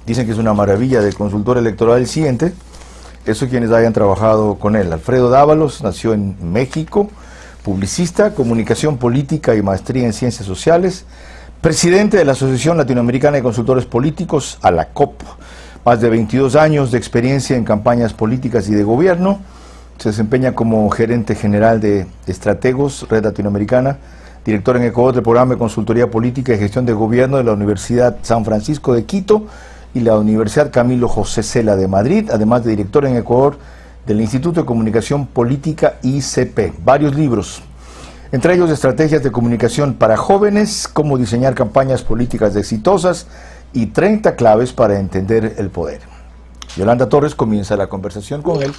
Dicen que es una maravilla de consultor electoral el siguiente. Eso quienes hayan trabajado con él. Alfredo Dávalos nació en México, publicista, comunicación política y maestría en ciencias sociales, presidente de la Asociación Latinoamericana de Consultores Políticos, ALACOP. Más de 22 años de experiencia en campañas políticas y de gobierno. Se desempeña como gerente general de Estrategos, Red Latinoamericana, director en Ecuador del programa de consultoría política y gestión de gobierno de la Universidad San Francisco de Quito y la Universidad Camilo José Cela de Madrid, además de director en Ecuador del Instituto de Comunicación Política ICP. Varios libros, entre ellos Estrategias de Comunicación para Jóvenes, Cómo diseñar campañas políticas exitosas y 30 claves para entender el poder. Yolanda Torres comienza la conversación con él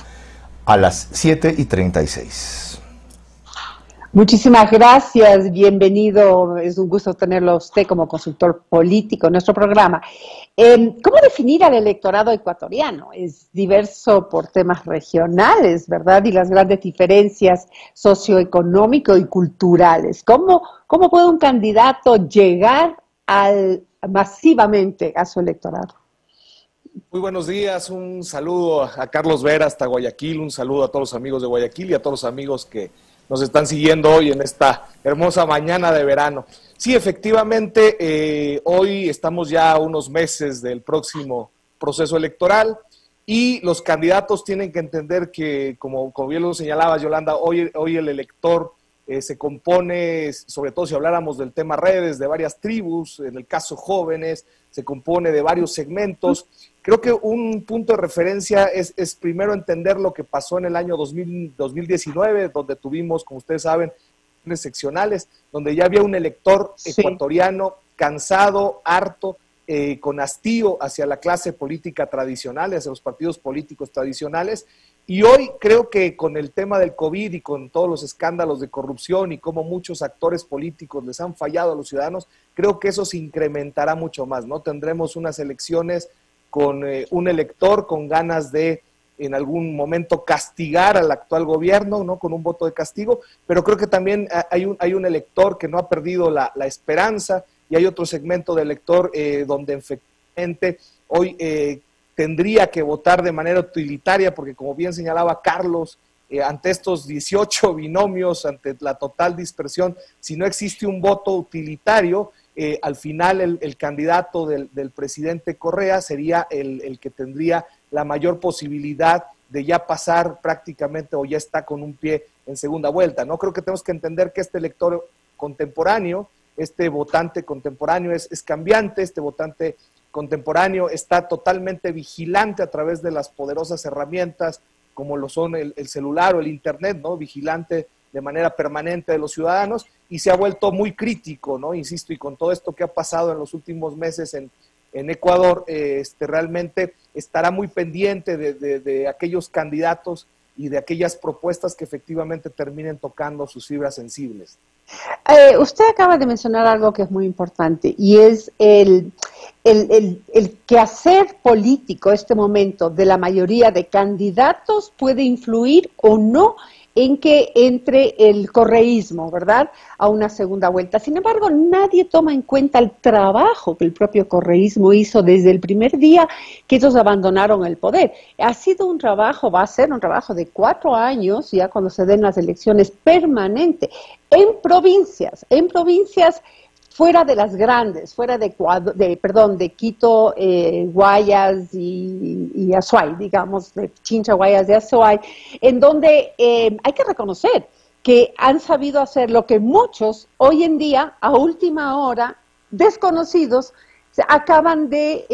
a las 7:36. Muchísimas gracias, bienvenido, es un gusto tenerlo a usted como consultor político en nuestro programa. ¿Cómo definir al electorado ecuatoriano? Es diverso por temas regionales, ¿verdad? Y las grandes diferencias socioeconómicas y culturales. ¿Cómo puede un candidato llegar masivamente a su electorado? Muy buenos días, un saludo a Carlos Vera hasta Guayaquil, un saludo a todos los amigos de Guayaquil y a todos los amigos que nos están siguiendo hoy en esta hermosa mañana de verano. Sí, efectivamente, hoy estamos ya a unos meses del próximo proceso electoral y los candidatos tienen que entender que, como bien lo señalaba Yolanda, hoy el elector se compone, sobre todo si habláramos del tema redes, de varias tribus, en el caso jóvenes, se compone de varios segmentos. Creo que un punto de referencia es primero entender lo que pasó en el año 2019, donde tuvimos, como ustedes saben, elecciones seccionales, donde ya había un elector ecuatoriano cansado, harto, con hastío hacia la clase política tradicional, hacia los partidos políticos tradicionales. Y hoy creo que con el tema del COVID y con todos los escándalos de corrupción y cómo muchos actores políticos les han fallado a los ciudadanos, creo que eso se incrementará mucho más, ¿no? Tendremos unas elecciones con un elector con ganas de en algún momento castigar al actual gobierno, ¿no? Con un voto de castigo, pero creo que también hay un elector que no ha perdido la esperanza y hay otro segmento de elector donde efectivamente hoy tendría que votar de manera utilitaria, porque como bien señalaba Carlos, ante estos 18 binomios, ante la total dispersión, si no existe un voto utilitario, al final el candidato del presidente Correa sería el que tendría la mayor posibilidad de ya pasar prácticamente o ya está con un pie en segunda vuelta, ¿no? Creo que tenemos que entender que este elector contemporáneo, este votante contemporáneo es cambiante, este votante contemporáneo está totalmente vigilante a través de las poderosas herramientas como lo son el celular o el internet, ¿no? Vigilante de manera permanente de los ciudadanos y se ha vuelto muy crítico, ¿no? Insisto, y con todo esto que ha pasado en los últimos meses en Ecuador, realmente estará muy pendiente de aquellos candidatos y de aquellas propuestas que efectivamente terminen tocando sus fibras sensibles. Usted acaba de mencionar algo que es muy importante y es el quehacer político, este momento de la mayoría de candidatos puede influir o no en que entre el correísmo, ¿verdad?, a una segunda vuelta. Sin embargo, nadie toma en cuenta el trabajo que el propio correísmo hizo desde el primer día que ellos abandonaron el poder. Ha sido un trabajo, va a ser un trabajo de 4 años, ya cuando se den las elecciones, permanente, en provincias fuera de las grandes, fuera de Quito, Guayas y Azuay, digamos, de Chincha, Guayas de Azuay, en donde hay que reconocer que han sabido hacer lo que muchos hoy en día, a última hora, desconocidos, acaban de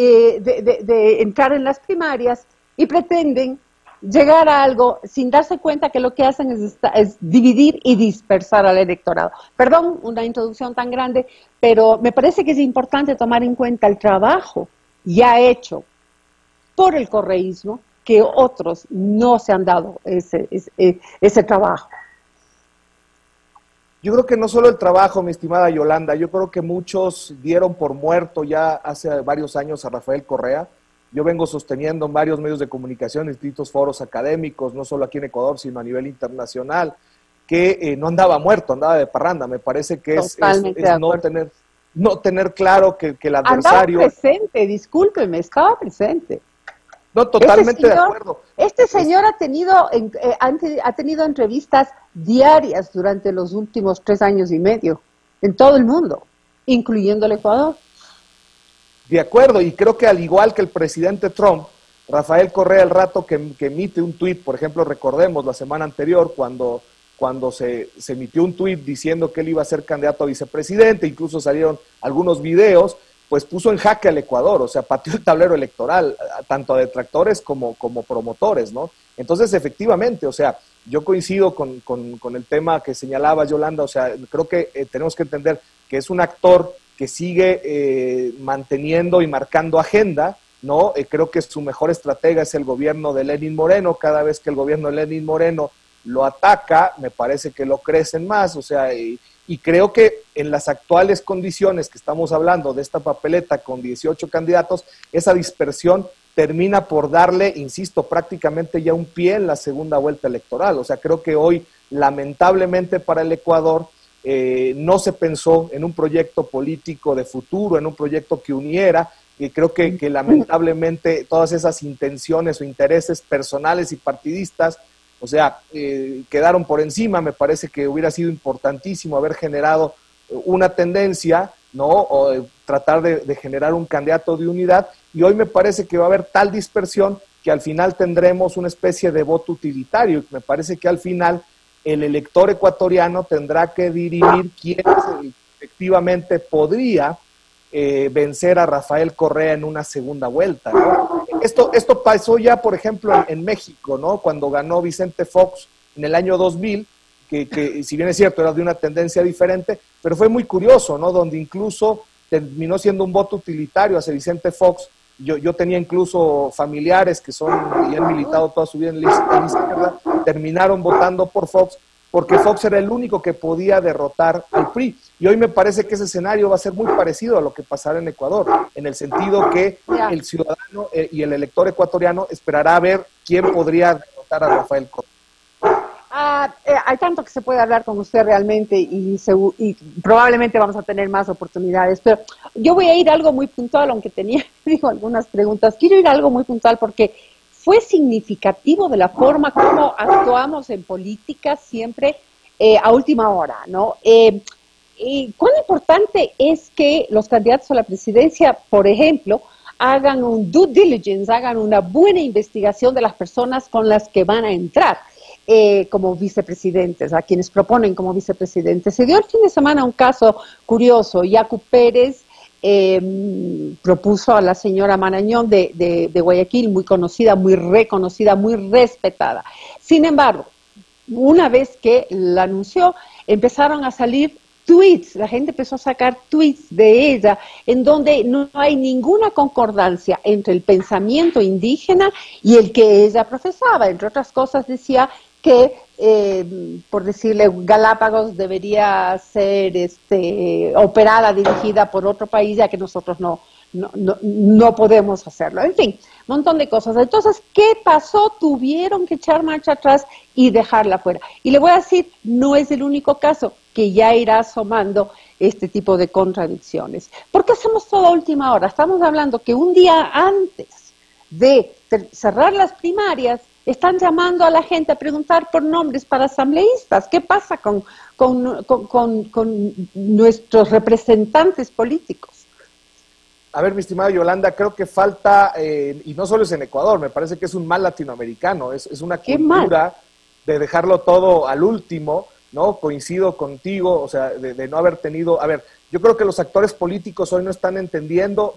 entrar en las primarias y pretenden llegar a algo sin darse cuenta que lo que hacen es dividir y dispersar al electorado. Perdón, una introducción tan grande, pero me parece que es importante tomar en cuenta el trabajo ya hecho por el correísmo, que otros no se han dado ese trabajo. Yo creo que no solo el trabajo, mi estimada Yolanda, yo creo que muchos dieron por muerto ya hace varios años a Rafael Correa. Yo vengo sosteniendo en varios medios de comunicación, distintos foros académicos, no solo aquí en Ecuador, sino a nivel internacional, que no andaba muerto, andaba de parranda. Me parece que es no tener no tener claro que el adversario... Andaba presente, discúlpeme, estaba presente. No, totalmente de acuerdo. Este señor ha tenido entrevistas diarias durante los últimos 3 años y medio, en todo el mundo, incluyendo el Ecuador. De acuerdo, y creo que al igual que el presidente Trump, Rafael Correa, el rato que emite un tuit, por ejemplo, recordemos la semana anterior cuando se emitió un tuit diciendo que él iba a ser candidato a vicepresidente, incluso salieron algunos videos, pues puso en jaque al Ecuador, o sea, pateó el tablero electoral, tanto a detractores como promotores, ¿no? Entonces, efectivamente, o sea, yo coincido con el tema que señalaba Yolanda, o sea, creo que tenemos que entender que es un actor que sigue manteniendo y marcando agenda, ¿no? Creo que su mejor estratega es el gobierno de Lenín Moreno. Cada vez que el gobierno de Lenín Moreno lo ataca, me parece que lo crecen más, o sea, y creo que en las actuales condiciones que estamos hablando de esta papeleta con 18 candidatos, esa dispersión termina por darle, insisto, prácticamente ya un pie en la segunda vuelta electoral. O sea, creo que hoy, lamentablemente para el Ecuador, no se pensó en un proyecto político de futuro, en un proyecto que uniera, y creo que lamentablemente todas esas intenciones o intereses personales y partidistas, o sea, quedaron por encima. Me parece que hubiera sido importantísimo haber generado una tendencia, ¿no? O tratar de generar un candidato de unidad, y hoy me parece que va a haber tal dispersión que al final tendremos una especie de voto utilitario. Me parece que al final el elector ecuatoriano tendrá que dirimir quién efectivamente podría vencer a Rafael Correa en una segunda vuelta, ¿no? Esto pasó ya, por ejemplo, en México, ¿no? Cuando ganó Vicente Fox en el año 2000, que si bien es cierto, era de una tendencia diferente, pero fue muy curioso, ¿no? Donde incluso terminó siendo un voto utilitario hacia Vicente Fox. Yo tenía incluso familiares que son y han militado toda su vida en la izquierda, terminaron votando por Fox, porque Fox era el único que podía derrotar al PRI. Y hoy me parece que ese escenario va a ser muy parecido a lo que pasará en Ecuador, en el sentido que el ciudadano y el elector ecuatoriano esperará a ver quién podría derrotar a Rafael Correa. Hay tanto que se puede hablar con usted realmente y probablemente vamos a tener más oportunidades, pero yo voy a ir a algo muy puntual, aunque tenía algunas preguntas. Quiero ir a algo muy puntual porque fue significativo de la forma como actuamos en política siempre a última hora, ¿no? ¿Cuán importante es que los candidatos a la presidencia, por ejemplo, hagan un due diligence, hagan una buena investigación de las personas con las que van a entrar como vicepresidentes, a quienes proponen como vicepresidentes? Se dio el fin de semana un caso curioso. Yacu Pérez propuso a la señora Marañón de Guayaquil, muy conocida, muy reconocida, muy respetada. Sin embargo, una vez que la anunció, empezaron a salir tweets, la gente empezó a sacar tweets de ella, en donde no hay ninguna concordancia entre el pensamiento indígena y el que ella profesaba. Entre otras cosas, decía que, por decirle, Galápagos debería ser operada, dirigida por otro país, ya que nosotros no podemos hacerlo. En fin, un montón de cosas. Entonces, ¿qué pasó? Tuvieron que echar marcha atrás y dejarla fuera. Y le voy a decir, no es el único caso, que ya irá asomando este tipo de contradicciones. ¿Por qué hacemos todo a última hora? Estamos hablando que un día antes de cerrar las primarias, están llamando a la gente a preguntar por nombres para asambleístas. ¿Qué pasa con nuestros representantes políticos? A ver, mi estimada Yolanda, creo que falta, y no solo es en Ecuador, me parece que es un mal latinoamericano, es una cultura de dejarlo todo al último, ¿no? Coincido contigo, o sea, de no haber tenido, a ver, yo creo que los actores políticos hoy no están entendiendo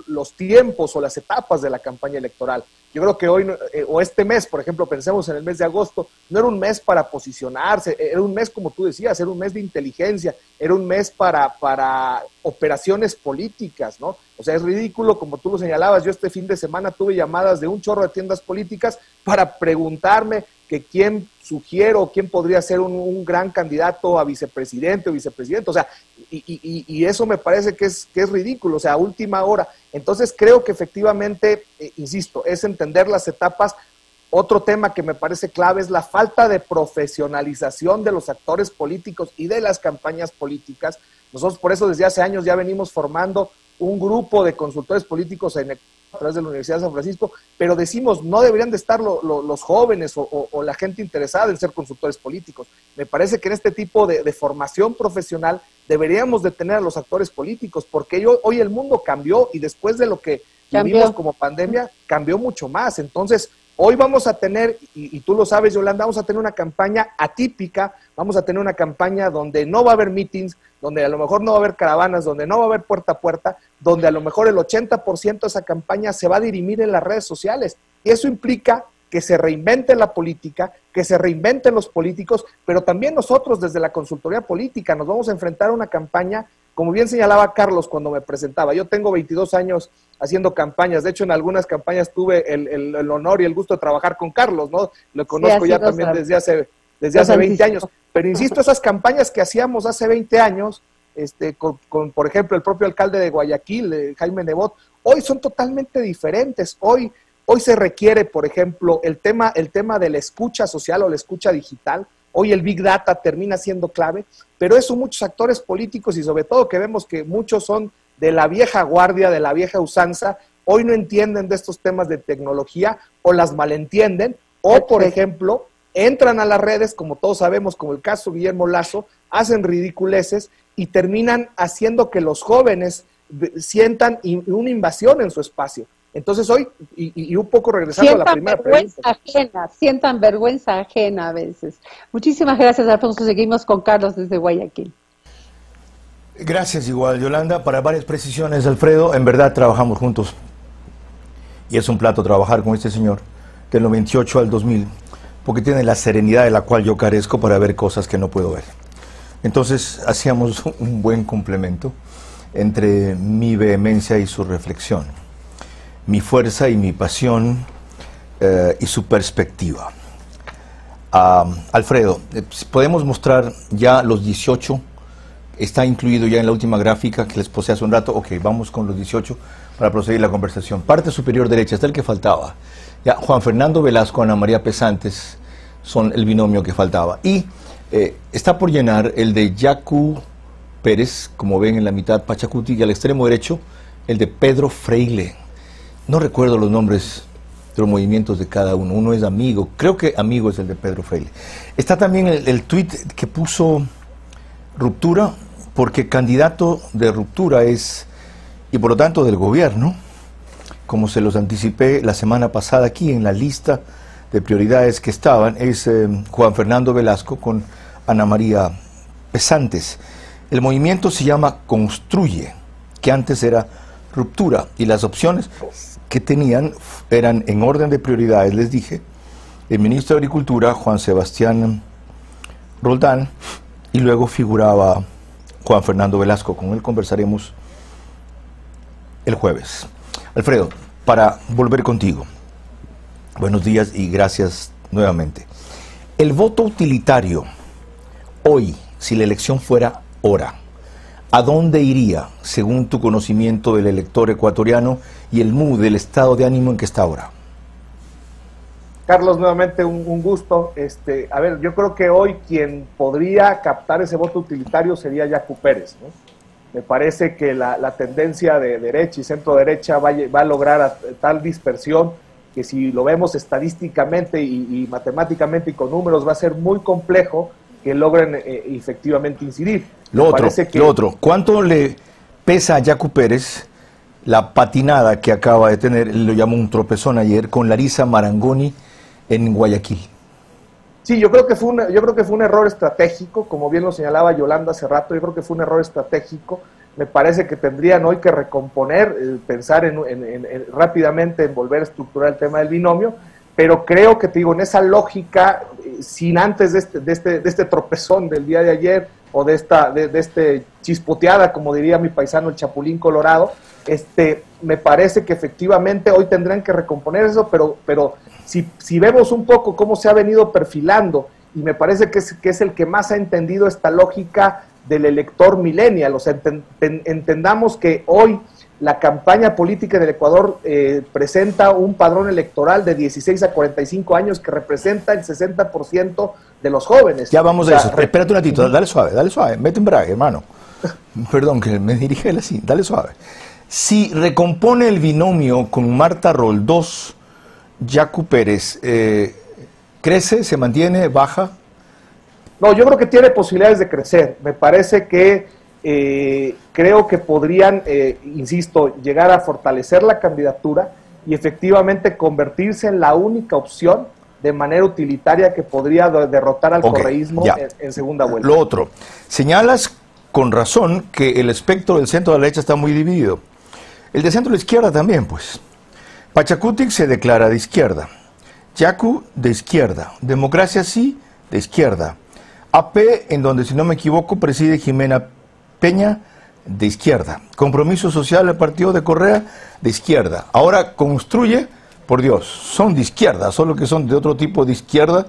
los tiempos o las etapas de la campaña electoral. Yo creo que hoy, o este mes, por ejemplo, pensemos en el mes de agosto, no era un mes para posicionarse, era un mes, como tú decías, era un mes de inteligencia, era un mes para operaciones políticas, ¿no? O sea, es ridículo, como tú lo señalabas, yo este fin de semana tuve llamadas de un chorro de tiendas políticas para preguntarme que quién sugiero, quién podría ser un gran candidato a vicepresidente o vicepresidente, o sea, y eso me parece que es ridículo, o sea, a última hora. Entonces creo que efectivamente, insisto, es entender las etapas. Otro tema que me parece clave es la falta de profesionalización de los actores políticos y de las campañas políticas. Nosotros por eso desde hace años ya venimos formando un grupo de consultores políticos a través de la Universidad de San Francisco, pero decimos, no deberían de estar los jóvenes o la gente interesada en ser consultores políticos. Me parece que en este tipo de formación profesional deberíamos de tener a los actores políticos, porque hoy el mundo cambió y después de lo que vivimos como pandemia, cambió mucho más. Entonces, hoy vamos a tener, y tú lo sabes, Yolanda, vamos a tener una campaña atípica, vamos a tener una campaña donde no va a haber meetings, donde a lo mejor no va a haber caravanas, donde no va a haber puerta a puerta, donde a lo mejor el 80% de esa campaña se va a dirimir en las redes sociales. Y eso implica que se reinvente la política, que se reinventen los políticos, pero también nosotros desde la consultoría política nos vamos a enfrentar a una campaña, como bien señalaba Carlos cuando me presentaba. Yo tengo 22 años haciendo campañas, de hecho en algunas campañas tuve el honor y el gusto de trabajar con Carlos, ¿no? Lo conozco ya también desde hace 20 años, pero insisto, esas campañas que hacíamos hace 20 años, con por ejemplo el propio alcalde de Guayaquil, Jaime Nebot, hoy son totalmente diferentes. Hoy se requiere, por ejemplo, el tema de la escucha social o la escucha digital. Hoy el Big Data termina siendo clave, pero eso muchos actores políticos y sobre todo que vemos que muchos son de la vieja guardia, de la vieja usanza, hoy no entienden de estos temas de tecnología o las malentienden o, por ejemplo, entran a las redes, como todos sabemos, como el caso Guillermo Lazo, hacen ridiculeces y terminan haciendo que los jóvenes sientan una invasión en su espacio. Entonces hoy, y un poco regresando a la primera pregunta. Sientan vergüenza ajena a veces. Muchísimas gracias, Alfonso. Seguimos con Carlos desde Guayaquil. Gracias igual, Yolanda. Para varias precisiones, Alfredo, en verdad trabajamos juntos. Y es un plato trabajar con este señor del 98 al 2000, porque tiene la serenidad de la cual yo carezco para ver cosas que no puedo ver. Entonces hacíamos un buen complemento entre mi vehemencia y su reflexión, mi fuerza y mi pasión y su perspectiva. Alfredo, podemos mostrar ya los 18, está incluido ya en la última gráfica que les posé hace un rato. Ok, vamos con los 18 para proseguir la conversación. Parte superior derecha, está el que faltaba. Ya, Juan Fernando Velasco, Ana María Pesantes son el binomio que faltaba. Y está por llenar el de Yacu Pérez, como ven en la mitad, Pachacuti, y al extremo derecho el de Pedro Freile. No recuerdo los nombres de los movimientos de cada uno. Uno es Amigo, creo que Amigo es el de Pedro Freile. Está también el tuit que puso Ruptura, porque candidato de Ruptura es, y por lo tanto del gobierno, como se los anticipé la semana pasada aquí en la lista de prioridades que estaban, es Juan Fernando Velasco con Ana María Pesantes. El movimiento se llama Construye, que antes era Ruptura, y las opciones que tenían eran en orden de prioridades, les dije, el ministro de Agricultura, Juan Sebastián Roldán, y luego figuraba Juan Fernando Velasco. Con él conversaremos el jueves. Alfredo, para volver contigo, buenos días y gracias nuevamente. El voto utilitario, hoy, si la elección fuera ahora, ¿a dónde iría, según tu conocimiento del elector ecuatoriano y el mood, del estado de ánimo en que está ahora? Carlos, nuevamente un gusto. A ver, yo creo que hoy quien podría captar ese voto utilitario sería Yacu Pérez, ¿no? Me parece que la tendencia de derecha y centro derecha va a lograr tal dispersión que si lo vemos estadísticamente y matemáticamente y con números va a ser muy complejo que logren efectivamente incidir. Lo otro, ¿cuánto le pesa a Yacu Pérez la patinada que acaba de tener, lo llamó un tropezón ayer, con Larisa Marangoni en Guayaquil? Sí, yo creo que fue un error estratégico, como bien lo señalaba Yolanda hace rato. Yo creo que fue un error estratégico. Me parece que tendrían hoy que recomponer, pensar rápidamente en volver a estructurar el tema del binomio, pero creo que, te digo, en esa lógica, sin antes de este tropezón del día de ayer, o de este chispoteada, como diría mi paisano el Chapulín Colorado, me parece que efectivamente hoy tendrán que recomponer eso, pero si vemos un poco cómo se ha venido perfilando, y me parece que es el que más ha entendido esta lógica del elector millennial, o sea, entendamos que hoy la campaña política en el Ecuador presenta un padrón electoral de 16 a 45 años que representa el 60% de los jóvenes. Ya vamos a eso. Espérate un ratito, dale suave, mete un brague, hermano. Perdón, que me dirige él así, dale suave. Si recompone el binomio con Marta Roldós, Yaku Pérez, ¿crece, se mantiene, baja? No, yo creo que tiene posibilidades de crecer. Me parece que creo que podrían, insisto, llegar a fortalecer la candidatura y efectivamente convertirse en la única opción de manera utilitaria que podría derrotar al correísmo en segunda vuelta. Lo otro, señalas con razón que el espectro del centro de la derecha está muy dividido. El de centro de la izquierda también, pues. Pachacutic se declara de izquierda. Yaku de izquierda. Democracia Sí de izquierda. AP, en donde si no me equivoco preside Jimena Peña, de izquierda. Compromiso Social, el partido de Correa, de izquierda. Ahora Construye, por Dios, son de izquierda, solo que son de otro tipo de izquierda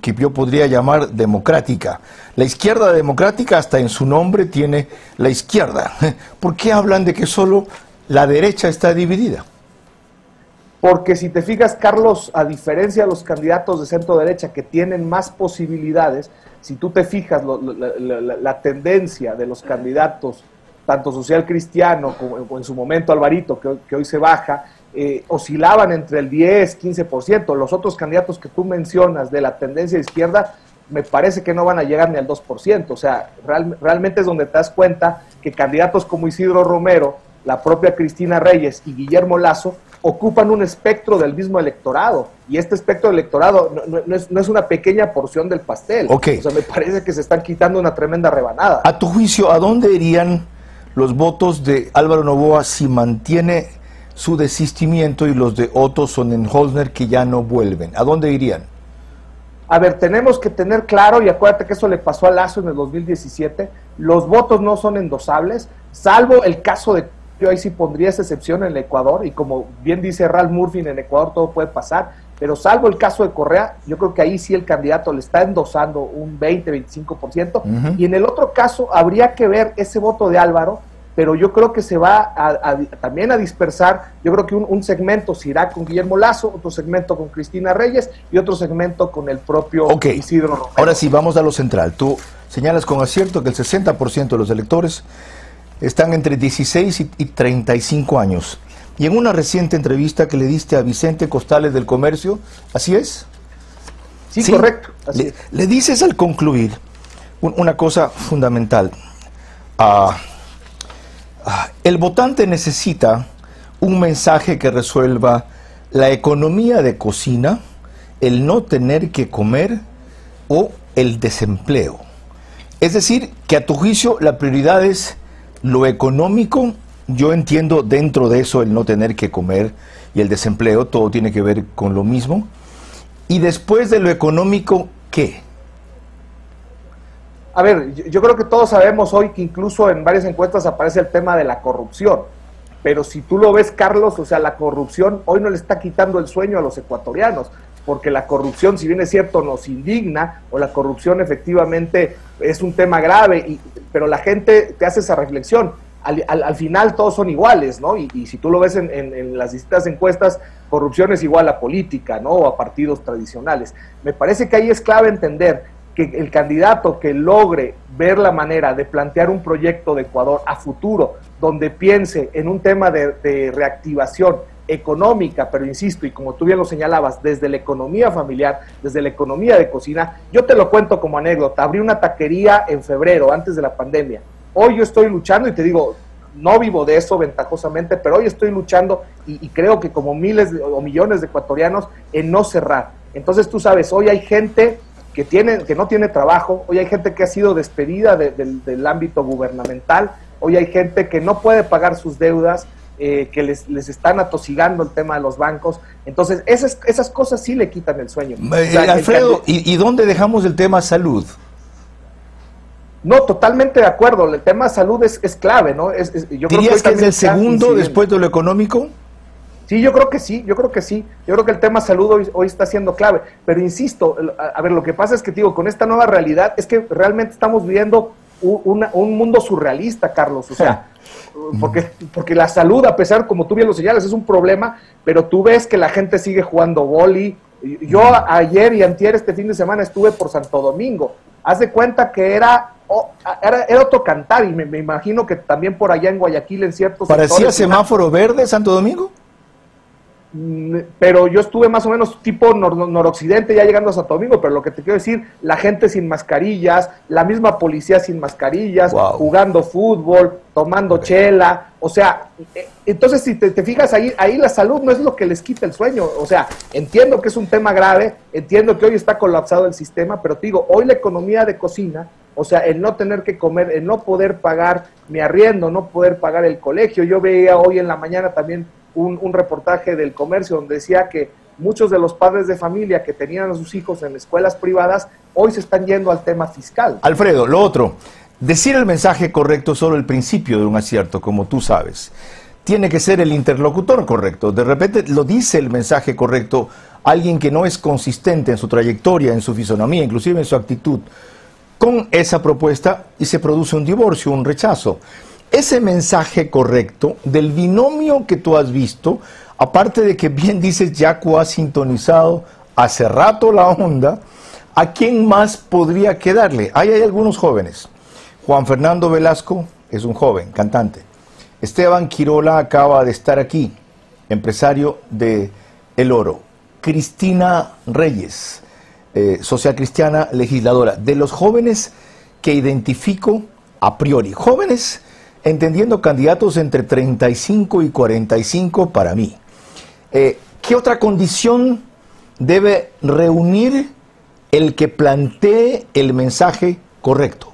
que yo podría llamar democrática. La izquierda democrática hasta en su nombre tiene la izquierda. ¿Por qué hablan de que solo la derecha está dividida? Porque si te fijas, Carlos, a diferencia de los candidatos de centro derecha que tienen más posibilidades, si tú te fijas la tendencia de los candidatos, tanto social cristiano como en su momento Alvarito, que hoy se baja, oscilaban entre el 10-15%. Los otros candidatos que tú mencionas de la tendencia de izquierda, me parece que no van a llegar ni al 2%. O sea, realmente es donde te das cuenta que candidatos como Isidro Romero, la propia Cristina Reyes y Guillermo Lasso ocupan un espectro del mismo electorado, y este espectro del electorado no es una pequeña porción del pastel. Okay. O sea, me parece que se están quitando una tremenda rebanada. A tu juicio, ¿a dónde irían los votos de Álvaro Noboa si mantiene su desistimiento y los de Otto Sonnenholzner que ya no vuelven? ¿A dónde irían? A ver, tenemos que tener claro, y acuérdate que eso le pasó a Lasso en el 2017, los votos no son endosables, salvo el caso de... Yo ahí sí pondría esa excepción en el Ecuador, y como bien dice Ralph Murphy, en Ecuador todo puede pasar, pero salvo el caso de Correa, yo creo que ahí sí el candidato le está endosando un 20-25%, y en el otro caso habría que ver ese voto de Álvaro, pero yo creo que se va también a dispersar. Yo creo que un segmento se irá con Guillermo Lasso, otro segmento con Cristina Reyes y otro segmento con el propio Isidro Romero. Ahora sí, vamos a lo central. Tú señalas con acierto que el 60% de los electores están entre 16 y 35 años. Y en una reciente entrevista que le diste a Vicente Costales del Comercio, ¿así es? Sí, correcto. Así le dices al concluir una cosa fundamental. El votante necesita un mensaje que resuelva la economía de cocina, el no tener que comer o el desempleo. Es decir, que a tu juicio la prioridad es lo económico. Yo entiendo dentro de eso el no tener que comer y el desempleo, todo tiene que ver con lo mismo. Y después de lo económico, ¿qué? A ver, yo creo que todos sabemos hoy que incluso en varias encuestas aparece el tema de la corrupción, pero si tú lo ves, Carlos, o sea, la corrupción hoy no le está quitando el sueño a los ecuatorianos, porque la corrupción, si bien es cierto, nos indigna, o la corrupción efectivamente es un tema grave, pero la gente te hace esa reflexión. Al final todos son iguales, ¿no? Y si tú lo ves en las distintas encuestas, corrupción es igual a política, ¿no? O a partidos tradicionales. Me parece que ahí es clave entender que el candidato que logre ver la manera de plantear un proyecto de Ecuador a futuro, donde piense en un tema de reactivación económica, pero insisto, y como tú bien lo señalabas, desde la economía familiar, desde la economía de cocina, yo te lo cuento como anécdota, abrí una taquería en febrero, antes de la pandemia. Hoy yo estoy luchando, y te digo, no vivo de eso ventajosamente, pero hoy estoy luchando, y creo que como miles o millones de ecuatorianos, en no cerrar. Entonces tú sabes, hoy hay gente que no tiene trabajo, hoy hay gente que ha sido despedida del ámbito gubernamental, hoy hay gente que no puede pagar sus deudas, que les están atosigando el tema de los bancos. Entonces esas cosas sí le quitan el sueño. Alfredo, ¿y dónde dejamos el tema salud? No, totalmente de acuerdo, el tema salud es clave, ¿no? Yo ¿Dirías creo que es el segundo después de lo económico? Sí, yo creo que sí. Yo creo que el tema salud hoy está siendo clave. Pero insisto, a ver, lo que pasa es que, digo, con esta nueva realidad es que realmente estamos viviendo un mundo surrealista, Carlos, o sea, porque la salud, a pesar, como tú bien lo señalas, es un problema, pero tú ves que la gente sigue jugando vóley. Yo ayer y antier, este fin de semana, estuve por Santo Domingo. Haz de cuenta que era otro cantar, y me imagino que también por allá en Guayaquil, en ciertos ¿Parecía sectores, semáforo verde Santo Domingo? Pero yo estuve más o menos tipo noroccidente, ya llegando a Santo Domingo, pero lo que te quiero decir, la gente sin mascarillas, la misma policía sin mascarillas, wow, jugando fútbol, tomando chela, o sea, entonces si te fijas ahí la salud no es lo que les quita el sueño, o sea, entiendo que es un tema grave, entiendo que hoy está colapsado el sistema, pero te digo, hoy la economía de cocina, o sea, el no tener que comer, el no poder pagar mi arriendo, no poder pagar el colegio, yo veía hoy en la mañana también un reportaje del Comercio donde decía que muchos de los padres de familia que tenían a sus hijos en escuelas privadas hoy se están yendo al tema fiscal. Alfredo, lo otro, decir el mensaje correcto es solo el principio de un acierto, como tú sabes. Tiene que ser el interlocutor correcto. De repente lo dice el mensaje correcto alguien que no es consistente en su trayectoria, en su fisonomía, inclusive en su actitud, con esa propuesta y se produce un divorcio, un rechazo. Ese mensaje correcto del binomio que tú has visto, aparte de que bien dices, Yacu ha sintonizado hace rato la onda, ¿a quién más podría quedarle? Ahí hay algunos jóvenes. Juan Fernando Velasco es un joven cantante. Esteban Quirola acaba de estar aquí, empresario de El Oro. Cristina Reyes, social cristiana, legisladora. De los jóvenes que identifico a priori, jóvenes entendiendo candidatos entre 35 y 45 para mí. ¿Qué otra condición debe reunir el que plantee el mensaje correcto?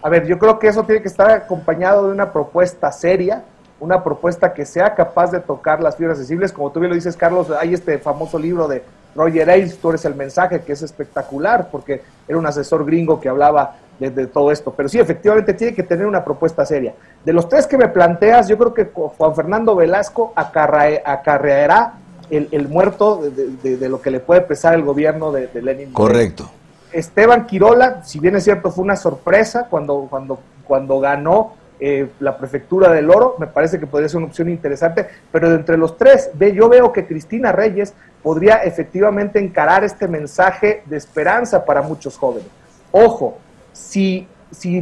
A ver, yo creo que eso tiene que estar acompañado de una propuesta seria, una propuesta que sea capaz de tocar las fibras sensibles. Como tú bien lo dices, Carlos, hay este famoso libro de Roger Ailes, Tú eres el mensaje, que es espectacular, porque era un asesor gringo que hablaba de todo esto. Pero sí, efectivamente, tiene que tener una propuesta seria. De los tres que me planteas, yo creo que Juan Fernando Velasco acarreará el muerto de lo que le puede pesar el gobierno de Lenin. Correcto. Esteban Quirola, si bien es cierto, fue una sorpresa cuando ganó la prefectura del Oro, me parece que podría ser una opción interesante, pero de entre los tres, yo veo que Cristina Reyes podría efectivamente encarar este mensaje de esperanza para muchos jóvenes. Ojo, si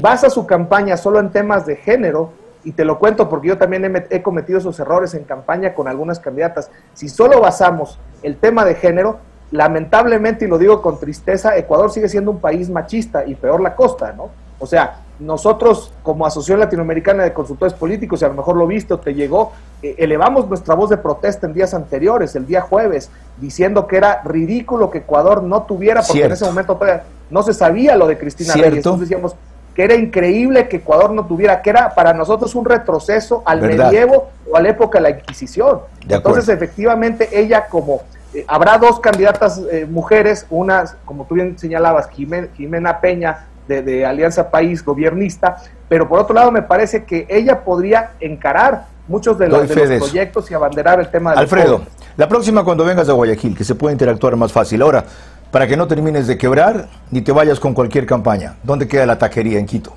basa su campaña solo en temas de género, y te lo cuento porque yo también he cometido esos errores en campaña con algunas candidatas, si solo basamos el tema de género, lamentablemente, y lo digo con tristeza, Ecuador sigue siendo un país machista, y peor la costa, ¿no? O sea, nosotros como Asociación Latinoamericana de Consultores Políticos, y a lo mejor lo viste o te llegó, elevamos nuestra voz de protesta en días anteriores, el día jueves, diciendo que era ridículo que Ecuador no tuviera, porque en ese momento todavía no se sabía lo de Cristina Reyes, entonces decíamos que era increíble que Ecuador no tuviera, que era para nosotros un retroceso al medievo o a la época de la Inquisición. Entonces, efectivamente, ella como... habrá dos candidatas mujeres, una, como tú bien señalabas, Jimena Peña, de Alianza País Gobiernista, pero por otro lado me parece que ella podría encarar muchos de los proyectos y abanderar el tema de Alfredo, la próxima cuando vengas a Guayaquil, que se puede interactuar más fácil. Ahora, para que no termines de quebrar, ni te vayas con cualquier campaña, ¿dónde queda la taquería en Quito?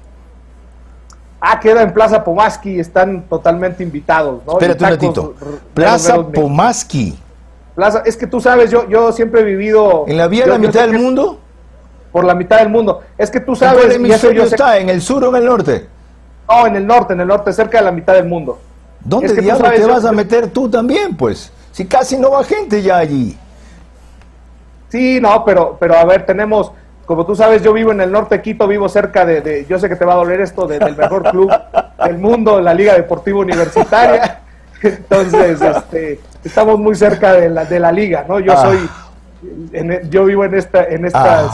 Queda en Plaza Pomaski, están totalmente invitados, ¿no? Espérate un ratito, Plaza Pomaski. Es que tú sabes, yo siempre he vivido... ¿En la vía de la mitad del mundo? Por la mitad del mundo. Es que tú sabes... ¿En cuál hemisferio está? ¿En el sur o en el norte? No, en el norte, cerca de la mitad del mundo. ¿Dónde diablos te vas a meter tú también, pues? Si casi no va gente ya allí. Sí, no, pero a ver, tenemos... Como tú sabes, yo vivo en el norte de Quito, vivo cerca yo sé que te va a doler esto, del mejor club del mundo, la Liga Deportiva Universitaria. Entonces, estamos muy cerca de la liga, ¿no? Yo vivo en esta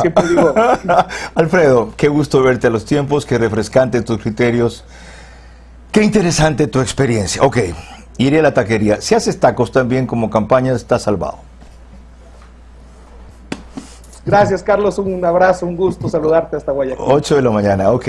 siempre digo. Alfredo, qué gusto verte a los tiempos, qué refrescante tus criterios, qué interesante tu experiencia. Ok, iré a la taquería. Si haces tacos también como campaña, estás salvado. Gracias, Carlos, un abrazo, un gusto saludarte hasta Guayaquil. 8 de la mañana, ok.